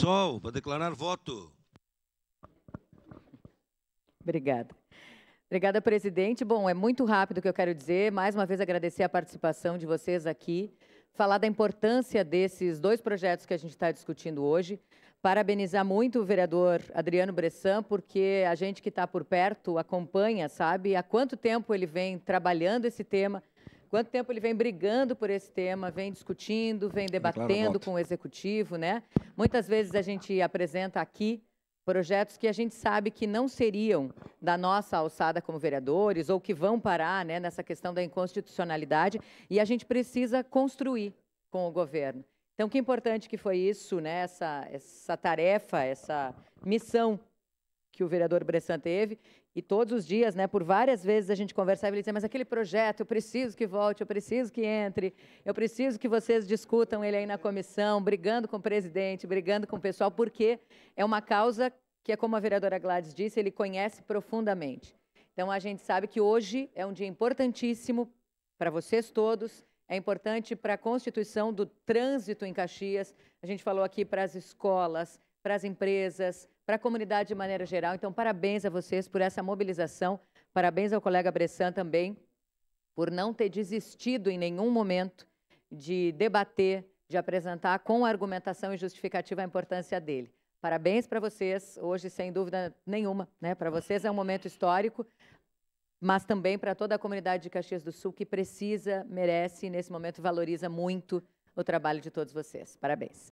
PSOL, para declarar voto. Obrigada. Obrigada, presidente. Bom, é muito rápido o que eu quero dizer. Mais uma vez, agradecer a participação de vocês aqui, falar da importância desses dois projetos que a gente está discutindo hoje. Parabenizar muito o vereador Adriano Bressan, porque a gente que está por perto acompanha, sabe, há quanto tempo ele vem trabalhando esse tema, quanto tempo ele vem brigando por esse tema, vem discutindo, vem debatendo com o executivo, né? Muitas vezes a gente apresenta aqui projetos que a gente sabe que não seriam da nossa alçada como vereadores ou que vão parar, né, nessa questão da inconstitucionalidade, e a gente precisa construir com o governo. Então, que importante que foi isso, né, essa tarefa, essa missão que o vereador Bressan teve, e todos os dias, né, por várias vezes a gente conversava e ele dizia, mas aquele projeto, eu preciso que volte, eu preciso que entre, eu preciso que vocês discutam ele aí na comissão, brigando com o presidente, brigando com o pessoal, porque é uma causa que, é como a vereadora Gladys disse, ele conhece profundamente. Então, a gente sabe que hoje é um dia importantíssimo para vocês todos, é importante para a constituição do trânsito em Caxias, a gente falou aqui para as escolas, para as empresas, para a comunidade de maneira geral. Então, parabéns a vocês por essa mobilização, parabéns ao colega Bressan também, por não ter desistido em nenhum momento de debater, de apresentar com argumentação e justificativa a importância dele. Parabéns para vocês, hoje, sem dúvida nenhuma, né? Para vocês é um momento histórico, mas também para toda a comunidade de Caxias do Sul, que precisa, merece e, nesse momento, valoriza muito o trabalho de todos vocês. Parabéns.